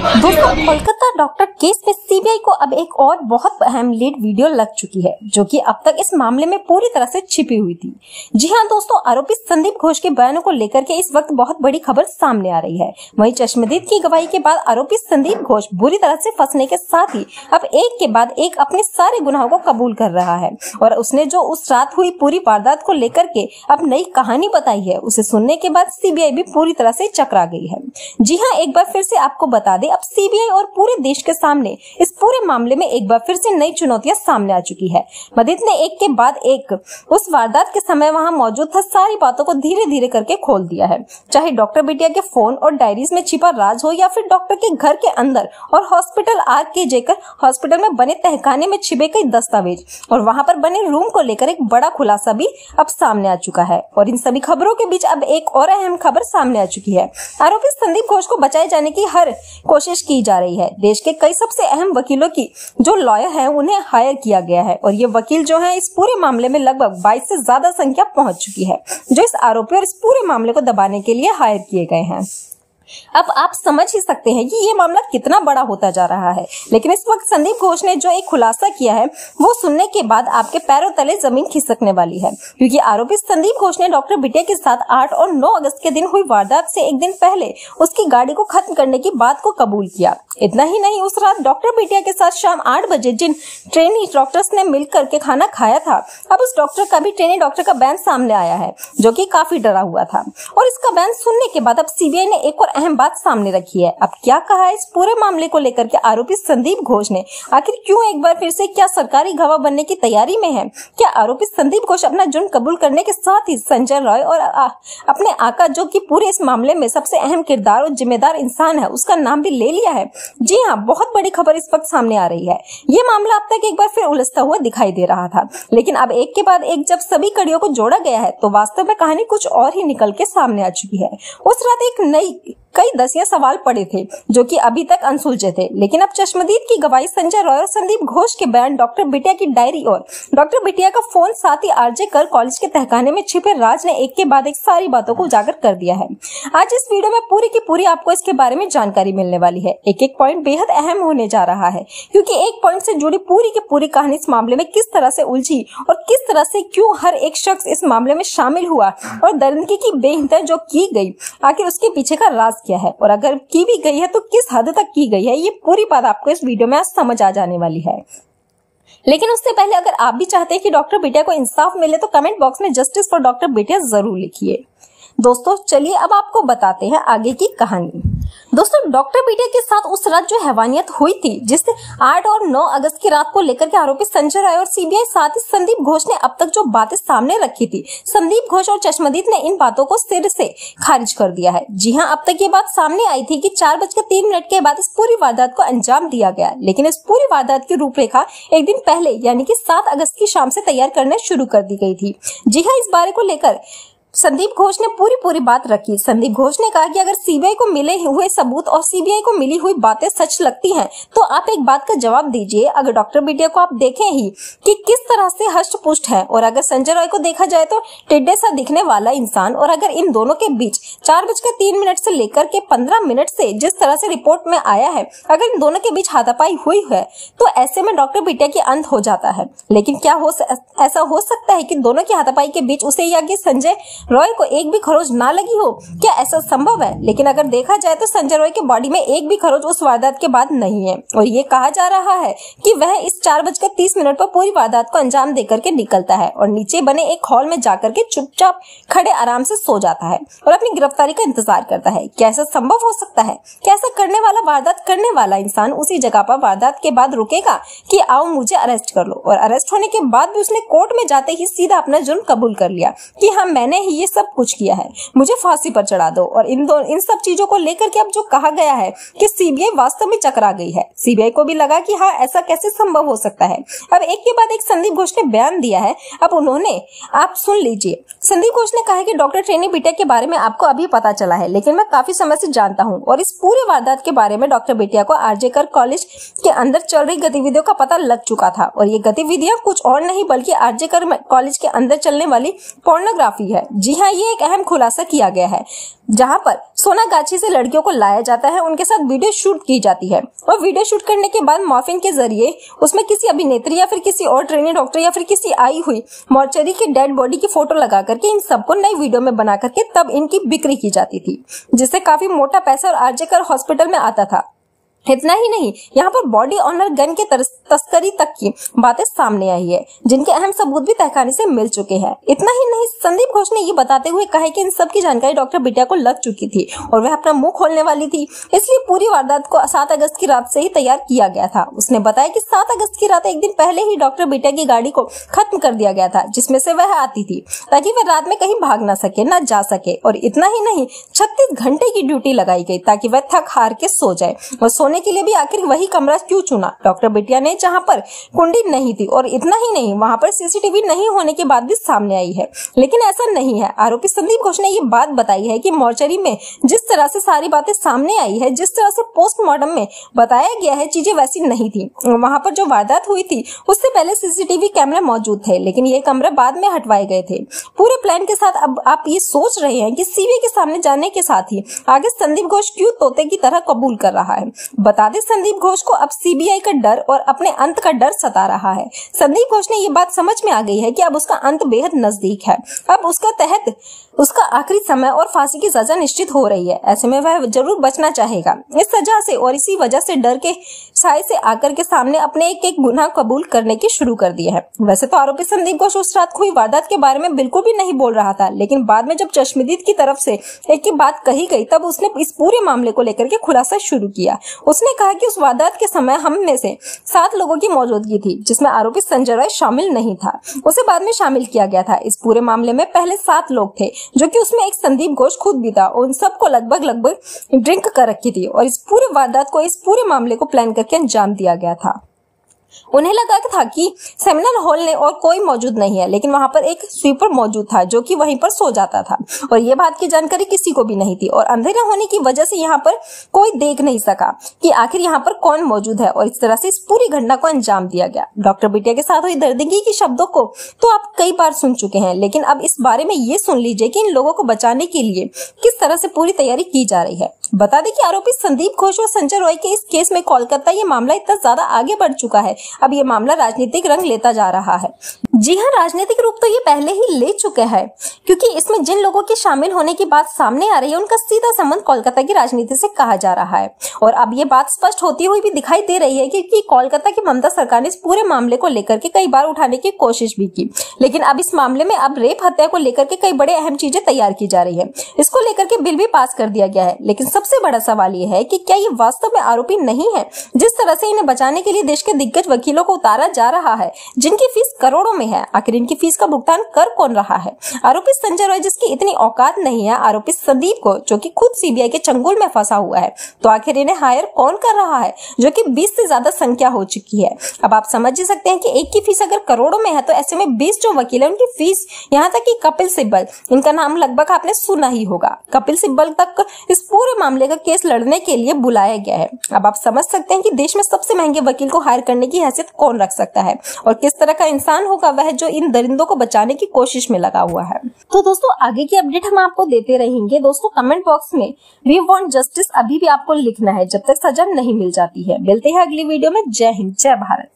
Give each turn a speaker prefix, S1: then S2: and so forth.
S1: दोस्तों, Kolkata doctor case में CBI को अब एक और बहुत अहम लीड वीडियो लग चुकी है, जो कि अब तक इस मामले में पूरी तरह से छिपी हुई थी। जी हां दोस्तों, आरोपी संदीप घोष के बयानों को लेकर के इस वक्त बहुत बड़ी खबर सामने आ रही है। वहीं चश्मदीद की गवाही के बाद आरोपी संदीप घोष बुरी तरह से फंसने के साथ ही अब एक के बाद एक अपने सारे गुनाहों को कबूल कर रहा है और उसने जो उस रात हुई पूरी वारदात को लेकर के अब नई कहानी बताई है, उसे सुनने के बाद सीबीआई भी पूरी तरह से चकरा गई है। जी हाँ, एक बार फिर से आपको बता दें, अब सीबीआई और पूरे देश के सामने इस पूरे मामले में एक बार फिर से नई चुनौतियां सामने आ चुकी है। मदीद ने एक के बाद एक उस वारदात के समय वहां मौजूद था सारी बातों को धीरे धीरे करके खोल दिया है। चाहे डॉक्टर बिटिया के फोन और डायरीज में छिपा राज हो या फिर डॉक्टर के घर के अंदर और हॉस्पिटल आरके जेकर हॉस्पिटल में बने तहखाने में छिपे कई दस्तावेज और वहां पर बने रूम को लेकर एक बड़ा खुलासा भी अब सामने आ चुका है। और इन सभी खबरों के बीच अब एक और अहम खबर सामने आ चुकी है। आरोपी संदीप घोष को बचाए जाने की हर कोशिश की जा रही है। देश के कई सबसे अहम वकीलों की जो लॉयर हैं, उन्हें हायर किया गया है और ये वकील जो हैं, इस पूरे मामले में लगभग 22 से ज्यादा संख्या पहुंच चुकी है, जो इस आरोपी और इस पूरे मामले को दबाने के लिए हायर किए गए हैं। अब आप समझ ही सकते हैं कि ये मामला कितना बड़ा होता जा रहा है। लेकिन इस वक्त संदीप घोष ने जो एक खुलासा किया है, वो सुनने के बाद आपके पैरों तले जमीन खिसकने वाली है, क्योंकि आरोपी संदीप घोष ने डॉक्टर बिटिया के साथ 8 और 9 अगस्त के दिन हुई वारदात से एक दिन पहले उसकी गाड़ी को खत्म करने की बात को कबूल किया। इतना ही नहीं, उस रात डॉक्टर बिटिया के साथ शाम 8 बजे जिन ट्रेनी डॉक्टर्स ने मिलकर के खाना खाया था, अब उस डॉक्टर का भी ट्रेनी डॉक्टर का बयान सामने आया है, जो कि काफी डरा हुआ था। और इसका बयान सुनने के बाद अब सीबीआई ने एक और अहम बात सामने रखी है। अब क्या कहा है इस पूरे मामले को लेकर के आरोपी संदीप घोष ने? आखिर क्यों एक बार फिर से क्या सरकारी गवाह बनने की तैयारी में है? क्या आरोपी संदीप घोष अपना जुर्म कबूल करने के साथ ही संजय रॉय और अपने आका, जो कि पूरे इस मामले में सबसे अहम किरदार और जिम्मेदार इंसान है, उसका नाम भी ले लिया है? जी हाँ, बहुत बड़ी खबर इस वक्त सामने आ रही है। ये मामला अब तक एक बार फिर उलझता हुआ दिखाई दे रहा था, लेकिन अब एक के बाद एक जब सभी कड़ियों को जोड़ा गया है, तो वास्तव में कहानी कुछ और ही निकल के सामने आ चुकी है। उस रात एक नई कई दसिया सवाल पड़े थे, जो कि अभी तक अनसुलझे थे, लेकिन अब चश्मदीद की गवाही, संजय रॉय और संदीप घोष के बयान, डॉक्टर बिटिया की डायरी और डॉक्टर बिटिया का फोन, साथ ही आरजे कर कॉलेज के तहखाने में छिपे राज ने एक के बाद एक सारी बातों को उजागर कर दिया है। आज इस वीडियो में पूरी की पूरी आपको इसके बारे में जानकारी मिलने वाली है। एक एक पॉइंट बेहद अहम होने जा रहा है, क्योंकि एक पॉइंट से जुड़ी पूरी की पूरी कहानी इस मामले में किस तरह से उलझी और किस तरह से क्यों हर एक शख्स इस मामले में शामिल हुआ और दरिंदगी की बेइंतहा जो की गई, आखिर उसके पीछे का राज क्या है और अगर की भी गई है तो किस हद तक की गई है, ये पूरी बात आपको इस वीडियो में आज समझ आ जाने वाली है। लेकिन उससे पहले अगर आप भी चाहते हैं कि डॉक्टर बिटिया को इंसाफ मिले, तो कमेंट बॉक्स में जस्टिस फॉर डॉक्टर बिटिया जरूर लिखिए। दोस्तों, चलिए अब आपको बताते हैं आगे की कहानी। दोस्तों, डॉक्टर बिटिया के साथ उस रात जो हैवानियत हुई थी, जिससे 8 और 9 अगस्त की रात को लेकर के आरोपी संजय राय और सीबीआई साथ ही संदीप घोष ने अब तक जो बातें सामने रखी थी, संदीप घोष और चश्मदीद ने इन बातों को सिर से खारिज कर दिया है। जी हाँ, अब तक ये बात सामने आई थी कि 4:03 के बाद इस पूरी वारदात को अंजाम दिया गया, लेकिन इस पूरी वारदात की रूपरेखा एक दिन पहले यानी कि 7 अगस्त की शाम से तैयार करना शुरू कर दी गई थी। जी हाँ, इस बारे को लेकर संदीप घोष ने पूरी बात रखी। संदीप घोष ने कहा कि अगर सीबीआई को मिले हुए सबूत और सीबीआई को मिली हुई बातें सच लगती हैं, तो आप एक बात का जवाब दीजिए। अगर डॉक्टर बिटिया को आप देखें ही कि किस तरह से हष्ट पुष्ट है, और अगर संजय रॉय को देखा जाए तो टिड्डे सा दिखने वाला इंसान, और अगर इन दोनों के बीच 4:03 से लेकर के 15 मिनट से जिस तरह से रिपोर्ट में आया है, अगर इन दोनों के बीच हाथापाई हुई है, तो ऐसे में डॉक्टर बिटिया की अंत हो जाता है। लेकिन क्या ऐसा हो सकता है कि दोनों की हाथापाई के बीच उसे या कि संजय रॉय को एक भी खरोच ना लगी हो? क्या ऐसा संभव है? लेकिन अगर देखा जाए तो संजय रॉय के बॉडी में एक भी खरोच उस वारदात के बाद नहीं है, और ये कहा जा रहा है कि वह इस 4:30 पर पूरी वारदात को अंजाम देकर के निकलता है और नीचे बने एक हॉल में जाकर के चुपचाप खड़े आराम से सो जाता है और अपनी गिरफ्तारी का इंतजार करता है। क्या ऐसा संभव हो सकता है? क्या ऐसा करने वाला, वारदात करने वाला इंसान उसी जगह पर वारदात के बाद रुकेगा कि आओ मुझे अरेस्ट कर लो, और अरेस्ट होने के बाद भी उसने कोर्ट में जाते ही सीधा अपना जुर्म कबूल कर लिया कि हाँ, मैंने ही ये सब कुछ किया है, मुझे फांसी पर चढ़ा दो। और इन सब चीजों को लेकर के अब जो कहा गया है कि सीबीआई वास्तव में चकरा गई है। सीबीआई को भी लगा कि हाँ, ऐसा कैसे संभव हो सकता है। अब एक के बाद एक संदीप घोष ने बयान दिया है। अब उन्होंने, आप सुन लीजिए। संदीप घोष ने कहा है कि डॉक्टर ट्रेनी बिटिया के बारे में आपको अभी पता चला है, लेकिन मैं काफी समय से जानता हूँ और इस पूरे वारदात के बारे में डॉक्टर बिटिया को आरजे कर कॉलेज के अंदर चल रही गतिविधियों का पता लग चुका था, और ये गतिविधियां कुछ और नहीं बल्कि आरजे कर कॉलेज के अंदर चलने वाली पोर्नोग्राफी है, जी हाँ, ये एक अहम खुलासा किया गया है, जहां पर सोनागाछी से लड़कियों को लाया जाता है, उनके साथ वीडियो शूट की जाती है और वीडियो शूट करने के बाद मॉर्फिंग के जरिए उसमें किसी अभिनेत्री या फिर किसी और ट्रेनी डॉक्टर या फिर किसी आई हुई मॉर्चरी की डेड बॉडी की फोटो लगा करके इन सबको नई वीडियो में बना करके तब इनकी बिक्री की जाती थी, जिससे काफी मोटा पैसा और आरजे हॉस्पिटल में आता था। इतना ही नहीं, यहाँ पर बॉडी ऑनर गन के तस्करी तक की बातें सामने आई है, जिनके अहम सबूत भी तहखाने से मिल चुके हैं। इतना ही नहीं, संदीप घोष ने ये बताते हुए कहा कि इन सब की जानकारी डॉक्टर बिटिया को लग चुकी थी और वह अपना मुंह खोलने वाली थी, इसलिए पूरी वारदात को 7 अगस्त की रात से ही तैयार किया गया था। उसने बताया कि 7 अगस्त की रात एक दिन पहले ही डॉक्टर बिटिया की गाड़ी को खत्म कर दिया गया था, जिसमें से वह आती थी, ताकि वह रात में कहीं भाग ना सके, ना जा सके। और इतना ही नहीं, 36 घंटे की ड्यूटी लगाई गई ताकि वह थक हार के सो जाए। और सोने के लिए भी आखिर वही कमरा क्यों चुना डॉक्टर बिटिया ने, जहां पर कुंडी नहीं थी। और इतना ही नहीं, वहां पर सीसीटीवी नहीं होने के बाद भी सामने आई है, लेकिन ऐसा नहीं है। आरोपी संदीप घोष ने ये बात बताई है कि मॉर्चरी में जिस तरह से सारी बातें सामने आई है, जिस तरह से पोस्टमार्टम में बताया गया है, चीजें वैसी नहीं थी। वहां पर जो वारदात हुई थी उससे पहले सीसीटीवी कैमरे मौजूद थे, लेकिन ये कैमरे बाद में हटवाए गए थे पूरे प्लान के साथ। अब आप ये सोच रहे हैं कि सीबीआई के सामने जाने के साथ ही आगे संदीप घोष क्यों तोते की तरह कबूल कर रहा है। बता दें, संदीप घोष को अब सीबीआई का डर और अपने अंत का डर सता रहा है। संदीप घोष ने ये बात समझ में आ गई है कि अब उसका अंत बेहद नजदीक है। अब उसका आखिरी समय और फांसी की सजा निश्चित हो रही है। ऐसे में वह जरूर बचना चाहेगा इस सजा से, और इसी वजह से डर के साए से आकर के सामने अपने एक एक गुनाह कबूल करने की शुरू कर दिया है। वैसे तो आरोपी संदीप घोष उस रात हुई वारदात के बारे में बिल्कुल भी नहीं बोल रहा था, लेकिन बाद में जब चश्मदीद की तरफ से एक ही बात कही गई, तब उसने इस पूरे मामले को लेकर के खुलासा शुरू किया। उसने कहा कि उस वारदात के समय हम में से 7 लोगों की मौजूदगी थी, जिसमें आरोपी संजय रॉय शामिल नहीं था। उसे बाद में शामिल किया गया था। इस पूरे मामले में पहले 7 लोग थे, जो कि उसमें एक संदीप घोष खुद भी था। उन सबको लगभग ड्रिंक कर रखी थी और इस पूरे वारदात को, इस पूरे मामले को प्लान करके अंजाम दिया गया था। उन्हें लगा था कि सेमिनार हॉल में और कोई मौजूद नहीं है, लेकिन वहां पर एक स्वीपर मौजूद था जो कि वहीं पर सो जाता था, और ये बात की जानकारी किसी को भी नहीं थी। और अंधेरा होने की वजह से यहाँ पर कोई देख नहीं सका कि आखिर यहाँ पर कौन मौजूद है, और इस तरह से इस पूरी घटना को अंजाम दिया गया। डॉक्टर बिटिया के साथ हुई दर्दगी के शब्दों को तो आप कई बार सुन चुके हैं, लेकिन अब इस बारे में ये सुन लीजिए कि इन लोगों को बचाने के लिए किस तरह से पूरी तैयारी की जा रही है। बता दें कि आरोपी संदीप घोष और संजय रॉय के इस केस में कोलकाता ये मामला इतना ज्यादा आगे बढ़ चुका है, अब ये मामला राजनीतिक रंग लेता जा रहा है। जी हाँ, राजनीतिक रूप तो ये पहले ही ले चुके हैं, क्योंकि इसमें जिन लोगों के शामिल होने की बात सामने आ रही है, उनका सीधा संबंध कोलकाता की राजनीति से कहा जा रहा है। और अब ये बात स्पष्ट होती हुई भी दिखाई दे रही है कि कोलकाता की ममता सरकार ने इस पूरे मामले को लेकर के कई बार उठाने की कोशिश भी की, लेकिन अब इस मामले में अब रेप हत्या को लेकर के कई बड़े अहम चीजें तैयार की जा रही है। इसको लेकर के बिल भी पास कर दिया गया है, लेकिन सबसे बड़ा सवाल ये है कि क्या ये वास्तव में आरोपी नहीं है। जिस तरह से इन्हें बचाने के लिए देश के दिग्गज वकीलों को उतारा जा रहा है, जिनकी फीस करोड़ों में है, आखिर इनकी फीस का भुगतान कर कौन रहा है? आरोपी संजय रॉय, जिसकी इतनी औकात नहीं है, आरोपी संदीप को, जो कि खुद सीबीआई के चंगुल में फंसा हुआ है, तो आखिर इन्हें हायर कौन कर रहा है, जो कि 20 से ज्यादा संख्या हो चुकी है। अब आप समझ ही सकते हैं कि एक की फीस अगर करोड़ों में है, तो ऐसे में 20 जो वकील है उनकी फीस, यहाँ तक कि कपिल सिब्बल, इनका नाम लगभग आपने सुना ही होगा, कपिल सिब्बल तक इस पूरे मामले का केस लड़ने के लिए बुलाया गया है। अब आप समझ सकते हैं कि देश में सबसे महंगे वकील को हायर करने की हैसियत कौन रख सकता है, और किस तरह का इंसान होगा वह जो इन दरिंदों को बचाने की कोशिश में लगा हुआ है। तो दोस्तों, आगे की अपडेट हम आपको देते रहेंगे। दोस्तों, कमेंट बॉक्स में वी वांट जस्टिस अभी भी आपको लिखना है, जब तक सजा नहीं मिल जाती है। मिलते हैं अगली वीडियो में। जय हिंद, जय भारत।